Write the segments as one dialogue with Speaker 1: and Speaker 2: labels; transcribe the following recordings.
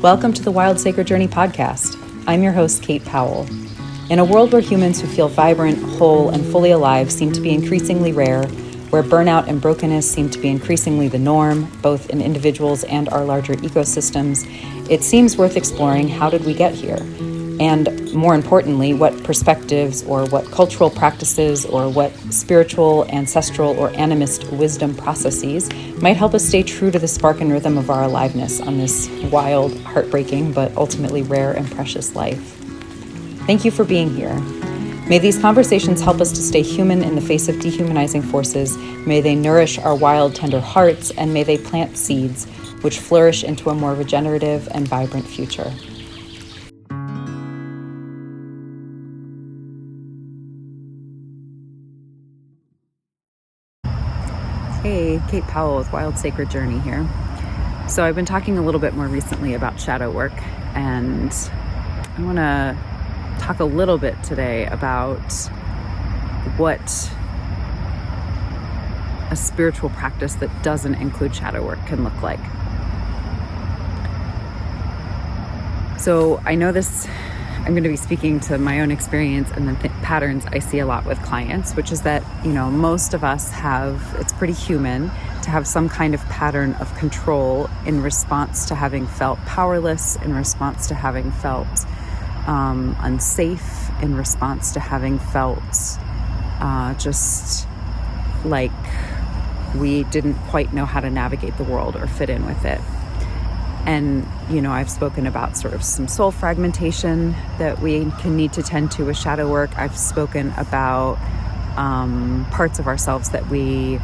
Speaker 1: Welcome to the Wild Sacred Journey podcast. I'm your host, Kate Powell. In a world where humans who feel vibrant, whole, and fully alive seem to be increasingly rare, where burnout and brokenness seem to be increasingly the norm, both in individuals and our larger ecosystems, it seems worth exploring how did we get here? And more importantly, what perspectives or what cultural practices or what spiritual, ancestral, or animist wisdom processes might help us stay true to the spark and rhythm of our aliveness on this wild, heartbreaking, but ultimately rare and precious life. Thank you for being here. May these conversations help us to stay human in the face of dehumanizing forces. May they nourish our wild, tender hearts, and may they plant seeds which flourish into a more regenerative and vibrant future. Hey, Kate Powell with Wild Sacred Journey here. So I've been talking a little bit more recently about shadow work, and I want to talk a little bit today about what a spiritual practice that doesn't include shadow work can look like. So I know this, I'm going to be speaking to my own experience and the patterns I see a lot with clients, which is that, most of us have, it's pretty human to have some kind of pattern of control in response to having felt powerless, in response to having felt unsafe, in response to having felt just like we didn't quite know how to navigate the world or fit in with it. And, I've spoken about sort of some soul fragmentation that we can need to tend to with shadow work. I've spoken about parts of ourselves that we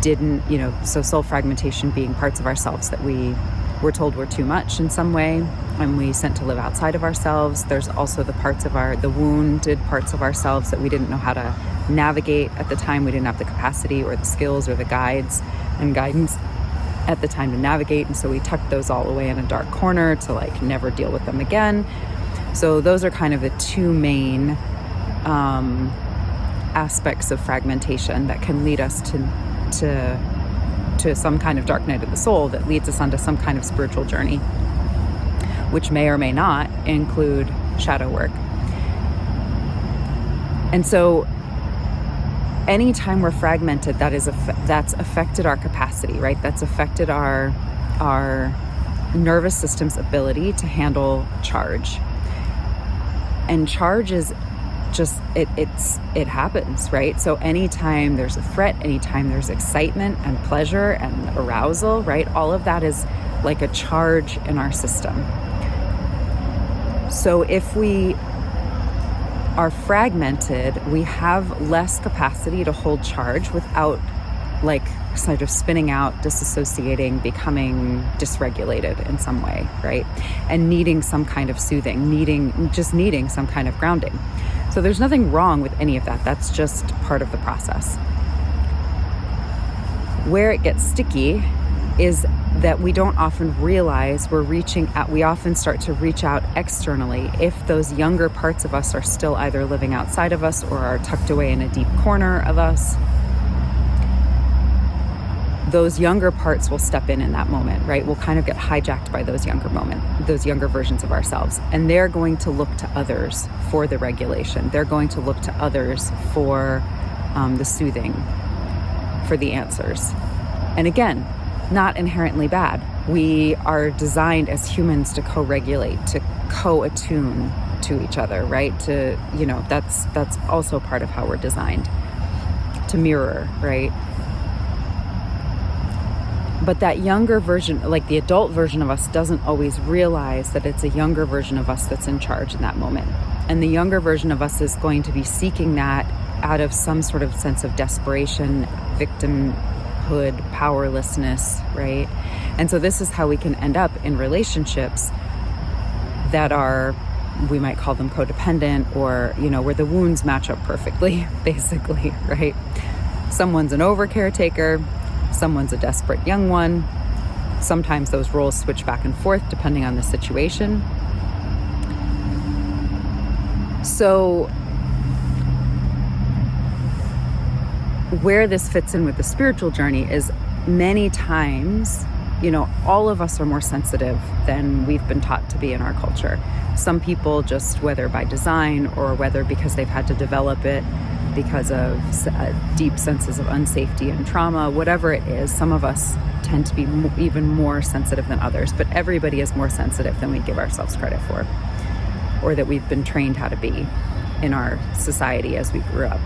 Speaker 1: didn't, so soul fragmentation being parts of ourselves that we were told were too much in some way, and we sent to live outside of ourselves. There's also the parts of the wounded parts of ourselves that we didn't know how to navigate at the time. We didn't have the capacity or the skills or the guides and guidance at the time to navigate, and so we tucked those all away in a dark corner to never deal with them again. So those are kind of the two main aspects of fragmentation that can lead us to some kind of dark night of the soul that leads us onto some kind of spiritual journey, which may or may not include shadow work. And so anytime we're fragmented, that's affected our capacity, right? That's affected our nervous system's ability to handle charge. And charge is just, it happens, right? So anytime there's a threat, anytime there's excitement and pleasure and arousal, right? All of that is like a charge in our system. So if we are fragmented, we have less capacity to hold charge without sort of spinning out, disassociating, becoming dysregulated in some way, right? And needing some kind of soothing, needing some kind of grounding. So there's nothing wrong with any of that. That's just part of the process. Where it gets sticky is that we don't often realize we often start to reach out externally if those younger parts of us are still either living outside of us or are tucked away in a deep corner of us. Those younger parts will step in that moment, right? We'll kind of get hijacked by those younger versions of ourselves. And they're going to look to others for the regulation. They're going to look to others for the soothing, for the answers. And again, not inherently bad. We are designed as humans to co-regulate, to co-attune to each other, right? That's also part of how we're designed, to mirror, right? But that younger version, the adult version of us, doesn't always realize that it's a younger version of us that's in charge in that moment. And the younger version of us is going to be seeking that out of some sort of sense of desperation, victimhood, powerlessness, right? And so this is how we can end up in relationships that are, we might call them codependent, or, where the wounds match up perfectly, basically, right? Someone's an over caretaker, someone's a desperate young one. Sometimes those roles switch back and forth depending on the situation. So where this fits in with the spiritual journey is many times all of us are more sensitive than we've been taught to be in our culture. Some people just, whether by design or whether because they've had to develop it because of deep senses of unsafety and trauma, whatever it is, some of us tend to be even more sensitive than others, but everybody is more sensitive than we give ourselves credit for, or that we've been trained how to be in our society as we grew up.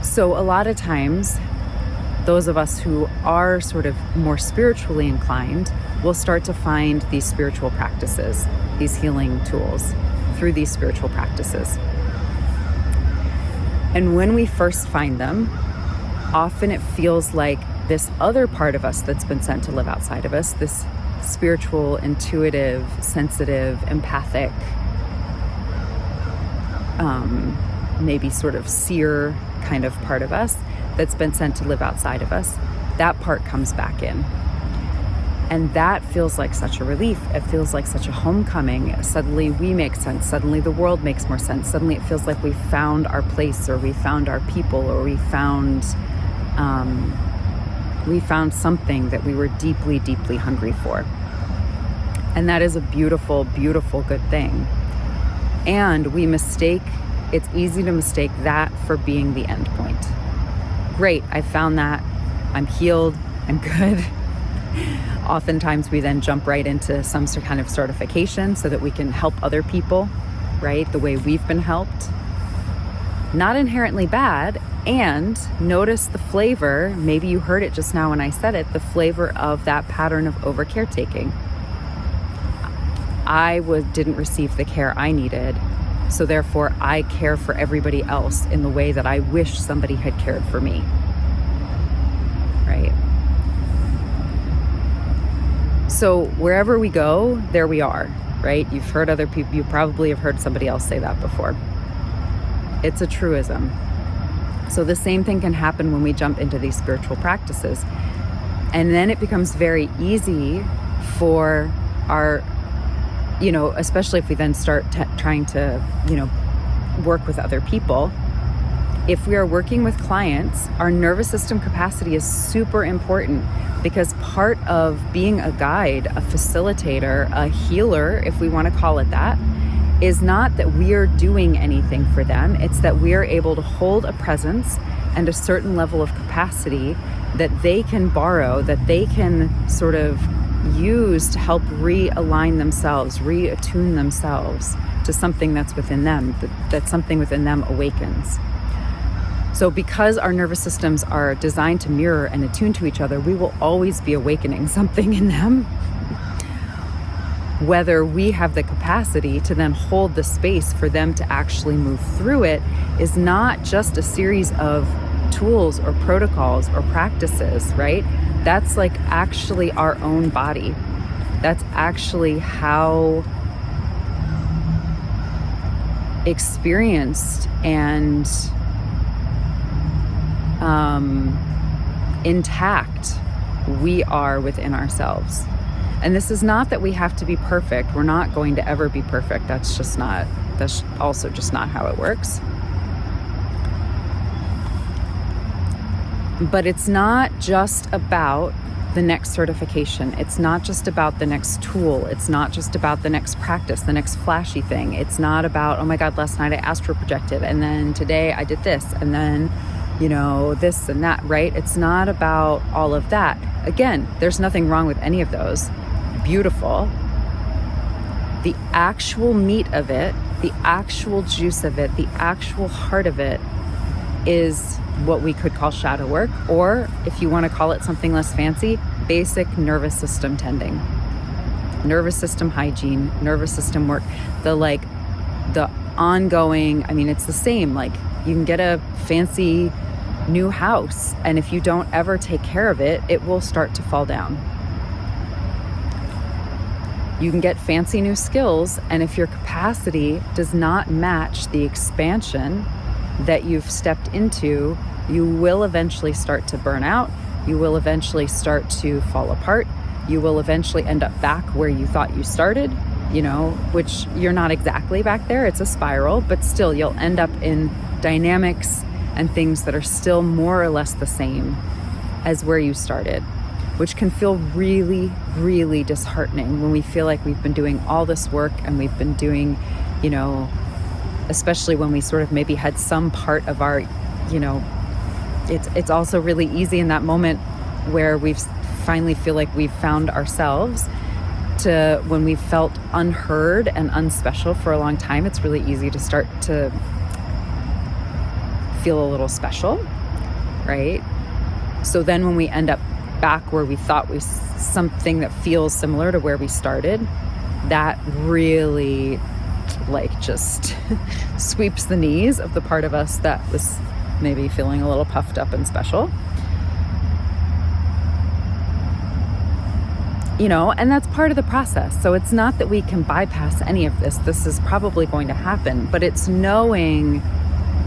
Speaker 1: So a lot of times, those of us who are sort of more spiritually inclined will start to find these spiritual practices, these healing tools through these spiritual practices. And when we first find them, often it feels like this other part of us that's been sent to live outside of us, this spiritual, intuitive, sensitive, empathic, maybe sort of seer kind of part of us that's been sent to live outside of us, that part comes back in. And that feels like such a relief. It feels like such a homecoming. Suddenly we make sense. Suddenly the world makes more sense. Suddenly it feels like we found our place, or we found our people, or we found something that we were deeply, deeply hungry for. And that is a beautiful, beautiful, good thing. And it's easy to mistake that for being the end point. Great, I found that. I'm healed. I'm good. Oftentimes we then jump right into some kind of certification so that we can help other people, right? The way we've been helped. Not inherently bad. And notice the flavor, maybe you heard it just now when I said it, the flavor of that pattern of over caretaking. I didn't receive the care I needed, so therefore I care for everybody else in the way that I wish somebody had cared for me, right? So wherever we go, there we are, right? You've heard other people, you probably have heard somebody else say that before. It's a truism. So the same thing can happen when we jump into these spiritual practices. And then it becomes very easy for our, especially if we then start trying to, work with other people. If we are working with clients, our nervous system capacity is super important, because part of being a guide, a facilitator, a healer, if we want to call it that, is not that we are doing anything for them. It's that we are able to hold a presence and a certain level of capacity that they can borrow, that they can sort of use to help realign themselves, reattune themselves to something that's within them, that something within them awakens. So because our nervous systems are designed to mirror and attune to each other, we will always be awakening something in them. Whether we have the capacity to then hold the space for them to actually move through it is not just a series of tools or protocols or practices, right? That's like actually our own body. That's actually how experienced and intact we are within ourselves. And this is not that we have to be perfect. We're not going to ever be perfect. That's also just not how it works. But it's not just about the next certification. It's not just about the next tool. It's not just about the next practice, the next flashy thing. It's not about, oh my God, last night I astral projected, and then today I did this, and then, this and that, right? It's not about all of that. Again, there's nothing wrong with any of those. Beautiful. The actual meat of it, the actual juice of it, the actual heart of it is what we could call shadow work, or if you want to call it something less fancy, basic nervous system tending, nervous system hygiene, nervous system work, the ongoing, it's the same. Like, you can get a fancy new house, and if you don't ever take care of it, it will start to fall down. You can get fancy new skills, and if your capacity does not match the expansion that you've stepped into, you will eventually start to burn out. You will eventually start to fall apart. You will eventually end up back where you thought you started, which you're not exactly back there. It's a spiral, but still you'll end up in dynamics and things that are still more or less the same as where you started. which can feel really, really disheartening when we feel like we've been doing all this work and we've been doing, especially when we sort of maybe had some part of our, it's also really easy in that moment where we finally feel like we've found ourselves, to when we've felt unheard and unspecial for a long time, it's really easy to start to feel a little special, right? So then when we end up back where we thought we something that feels similar to where we started, that really just sweeps the knees of the part of us that was maybe feeling a little puffed up and special. And that's part of the process. So it's not that we can bypass any of this. This is probably going to happen, but it's knowing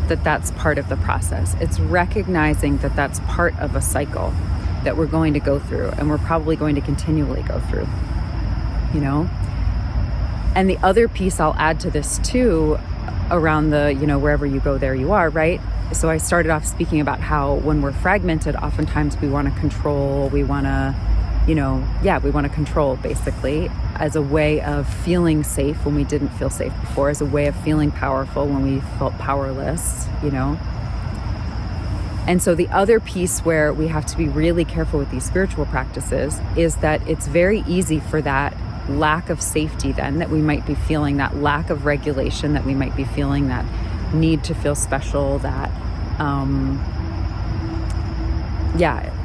Speaker 1: that that's part of the process. It's recognizing that that's part of a cycle that we're going to go through, and we're probably going to continually go through, And the other piece I'll add to this too, around the, wherever you go, there you are, right? So I started off speaking about how when we're fragmented, oftentimes we want to control, we want to control basically, as a way of feeling safe when we didn't feel safe before, as a way of feeling powerful when we felt powerless, And so the other piece where we have to be really careful with these spiritual practices is that it's very easy for that lack of safety then that we might be feeling, that lack of regulation that we might be feeling, that need to feel special, that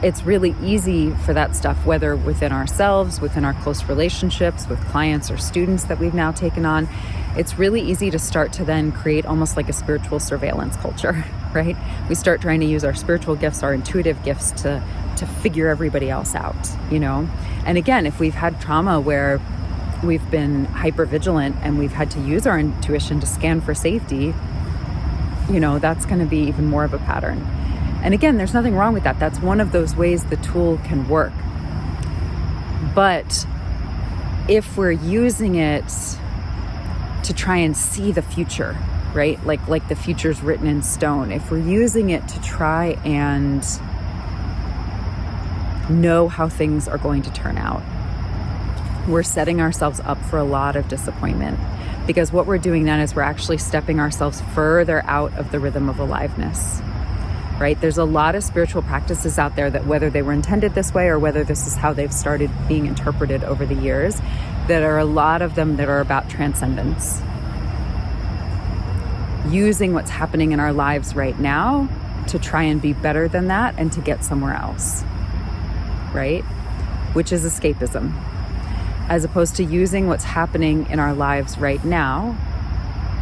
Speaker 1: it's really easy for that stuff, whether within ourselves, within our close relationships with clients or students that we've now taken on, it's really easy to start to then create almost like a spiritual surveillance culture, right? We start trying to use our spiritual gifts, our intuitive gifts to figure everybody else out, And again, if we've had trauma where we've been hypervigilant and we've had to use our intuition to scan for safety, that's going to be even more of a pattern. And again, there's nothing wrong with that. That's one of those ways the tool can work. But if we're using it to try and see the future, right? Like the future's written in stone. If we're using it to try and know how things are going to turn out, we're setting ourselves up for a lot of disappointment. Because what we're doing then is we're actually stepping ourselves further out of the rhythm of aliveness. Right? There's a lot of spiritual practices out there that, whether they were intended this way or whether this is how they've started being interpreted over the years, that are a lot of them that are about transcendence. Using what's happening in our lives right now to try and be better than that and to get somewhere else. Right? Which is escapism. As opposed to using what's happening in our lives right now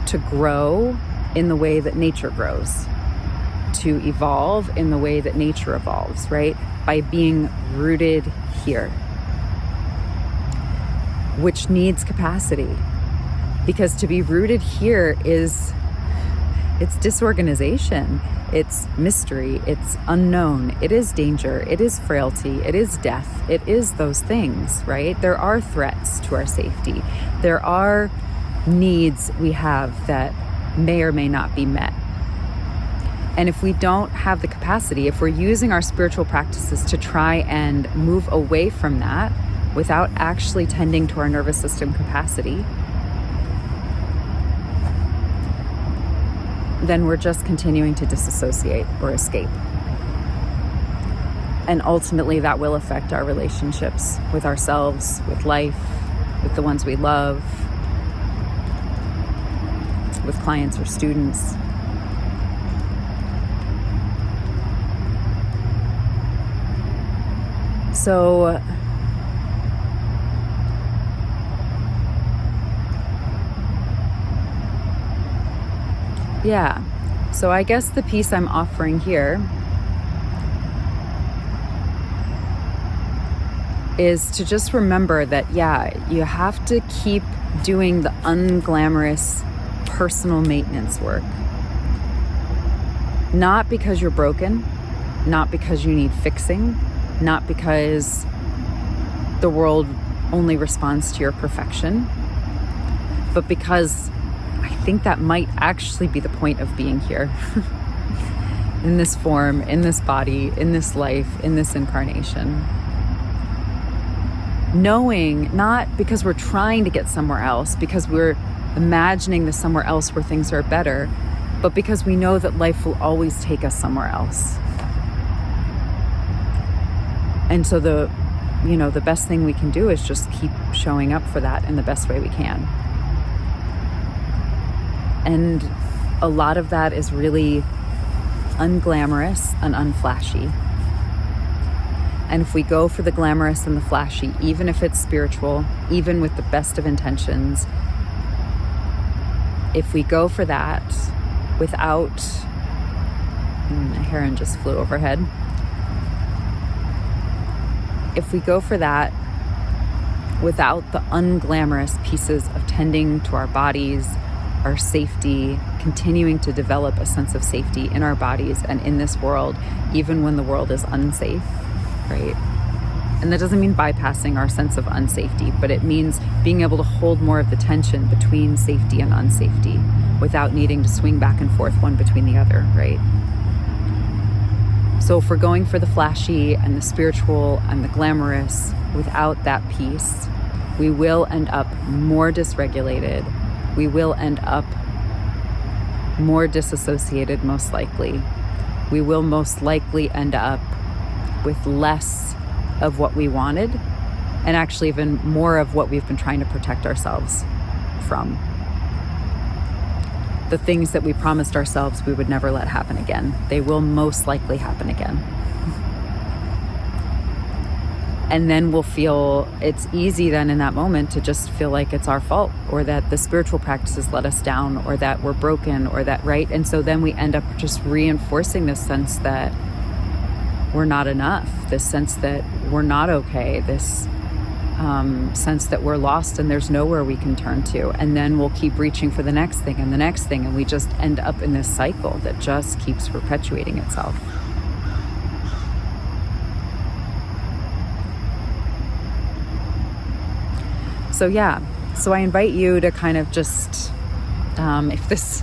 Speaker 1: to grow in the way that nature grows. To evolve in the way that nature evolves, right? By being rooted here, which needs capacity. Because to be rooted here it's disorganization, it's mystery, it's unknown, it is danger, it is frailty, it is death, it is those things, right? There are threats to our safety. There are needs we have that may or may not be met. And if we don't have the capacity, if we're using our spiritual practices to try and move away from that without actually tending to our nervous system capacity, then we're just continuing to disassociate or escape. And ultimately that will affect our relationships with ourselves, with life, with the ones we love, with clients or students. So so I guess the piece I'm offering here is to just remember that, you have to keep doing the unglamorous personal maintenance work. Not because you're broken, not because you need fixing, not because the world only responds to your perfection, but because I think that might actually be the point of being here. In this form, in this body, in this life, in this incarnation. knowing, not because we're trying to get somewhere else, because we're imagining the somewhere else where things are better, but because we know that life will always take us somewhere else. And so the best thing we can do is just keep showing up for that in the best way we can. And a lot of that is really unglamorous and unflashy. And if we go for the glamorous and the flashy, even if it's spiritual, even with the best of intentions, if we go for that without, a heron just flew overhead. If we go for that without the unglamorous pieces of tending to our bodies, our safety, continuing to develop a sense of safety in our bodies and in this world, even when the world is unsafe, right? And that doesn't mean bypassing our sense of unsafety, but it means being able to hold more of the tension between safety and unsafety without needing to swing back and forth one between the other, right? So if we're going for the flashy and the spiritual and the glamorous without that piece, we will end up more dysregulated. We will end up more disassociated, most likely. We will most likely end up with less of what we wanted, and actually even more of what we've been trying to protect ourselves from. The things that we promised ourselves we would never let happen again, they will most likely happen again. And then we'll feel, it's easy then in that moment to just feel like it's our fault, or that the spiritual practices let us down, or that we're broken, or that, right? And so then we end up just reinforcing this sense that we're not enough, this sense that we're not okay, this sense that we're lost and there's nowhere we can turn to. And then we'll keep reaching for the next thing and the next thing, and we just end up in this cycle that just keeps perpetuating itself. So I invite you to kind of just, if this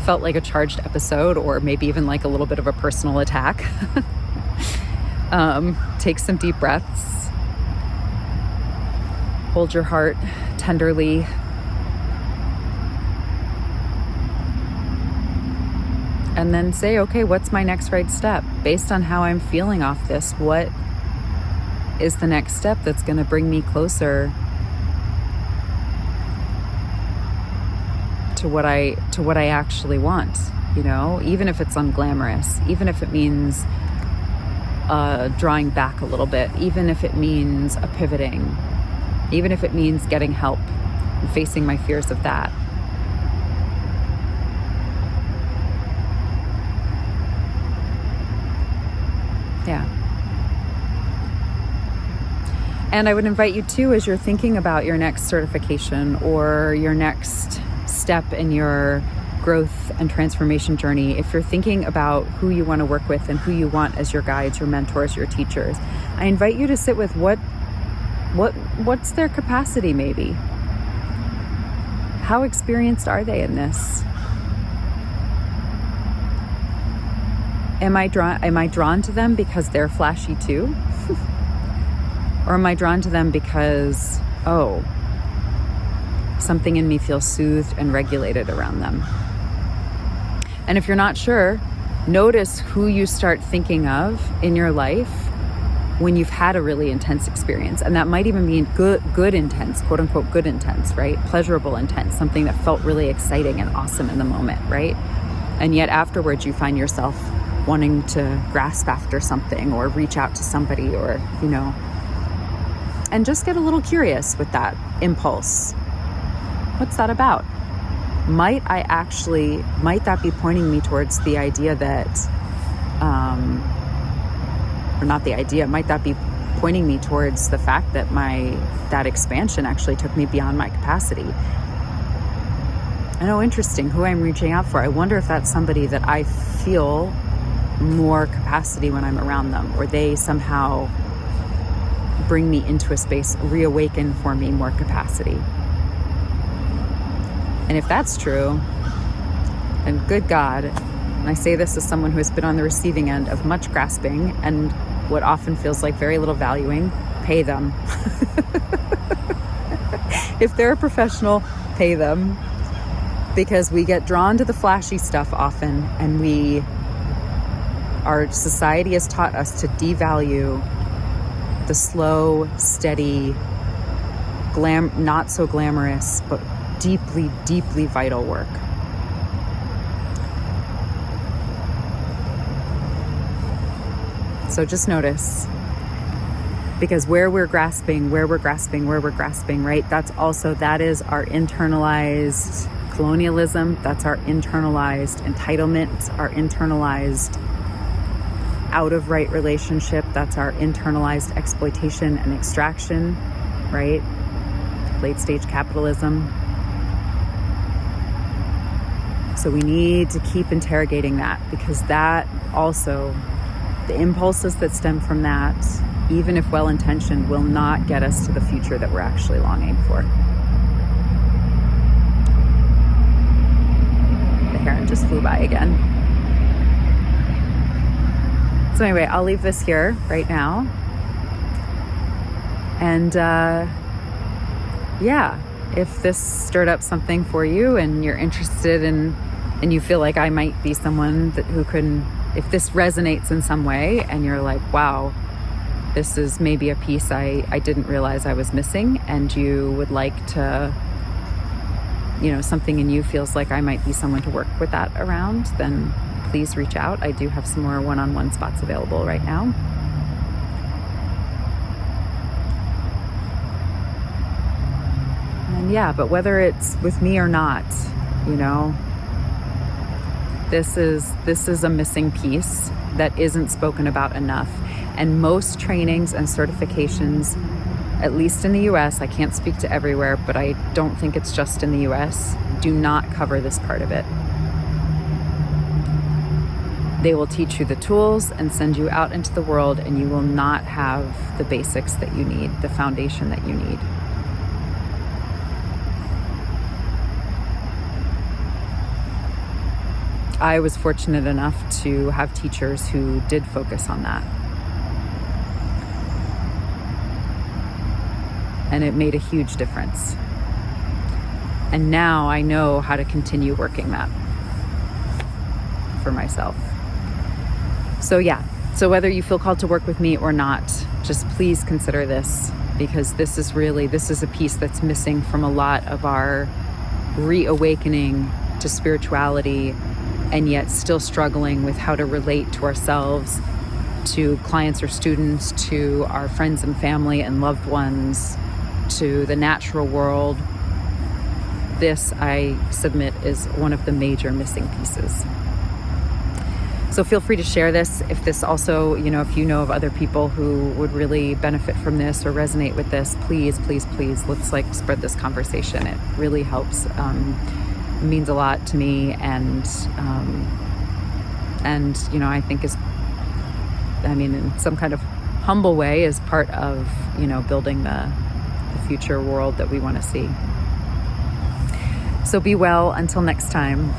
Speaker 1: felt like a charged episode, or maybe even like a little bit of a personal attack, take some deep breaths. Hold your heart tenderly. And then say, okay, what's my next right step? Based on how I'm feeling off this, what is the next step that's going to bring me closer to what I actually want, even if it's unglamorous, even if it means drawing back a little bit, even if it means a pivoting, even if it means getting help and facing my fears of that. Yeah. And I would invite you too, as you're thinking about your next certification or your next step in your growth and transformation journey, if you're thinking about who you want to work with and who you want as your guides, your mentors, your teachers, I invite you to sit with what's their capacity maybe? How experienced are they in this? Am I drawn to them because they're flashy too? Or am I drawn to them because, something in me feels soothed and regulated around them? And if you're not sure, notice who you start thinking of in your life when you've had a really intense experience. And that might even be good intense, quote unquote, good intense, right? Pleasurable intense, something that felt really exciting and awesome in the moment, right? And yet afterwards you find yourself wanting to grasp after something or reach out to somebody, or, and just get a little curious with that impulse. What's that about? Might that be pointing me towards the idea that, or not the idea, might that be pointing me towards the fact that that expansion actually took me beyond my capacity? Interesting, who I'm reaching out for. I wonder if that's somebody that I feel more capacity when I'm around them, or they somehow bring me into a space, reawaken for me more capacity. And if that's true, then good God, and I say this as someone who has been on the receiving end of much grasping and what often feels like very little valuing, pay them. If they're a professional, pay them. Because we get drawn to the flashy stuff often, and our society has taught us to devalue the slow, steady, not so glamorous, but deeply, deeply vital work. So just notice, because where we're grasping, right? That is our internalized colonialism. That's our internalized entitlement, our internalized out of right relationship. That's our internalized exploitation and extraction, right? Late stage capitalism. So we need to keep interrogating that, because that also, the impulses that stem from that, even if well-intentioned, will not get us to the future that we're actually longing for. The heron just flew by again. So anyway, I'll leave this here right now. And if this stirred up something for you and you're interested in, and you feel like I might be someone who can, if this resonates in some way and you're like, wow, this is maybe a piece I didn't realize I was missing, and you would like to, something in you feels like I might be someone to work with that around, then please reach out. I do have some more one-on-one spots available right now. And but whether it's with me or not, this is a missing piece that isn't spoken about enough. And most trainings and certifications, at least in the US, I can't speak to everywhere, but I don't think it's just in the US, do not cover this part of it. They will teach you the tools and send you out into the world, and you will not have the basics that you need, the foundation that you need. I was fortunate enough to have teachers who did focus on that. And it made a huge difference. And now I know how to continue working that for myself. So whether you feel called to work with me or not, just please consider this, because this is a piece that's missing from a lot of our reawakening to spirituality, and yet still struggling with how to relate to ourselves, to clients or students, to our friends and family and loved ones, to the natural world. This, I submit, is one of the major missing pieces. So feel free to share this. If this also, if you know of other people who would really benefit from this or resonate with this, please, please, please, let's spread this conversation. It really helps. It means a lot to me, and I think in some kind of humble way, is part of, building the future world that we want to see. So be well until next time.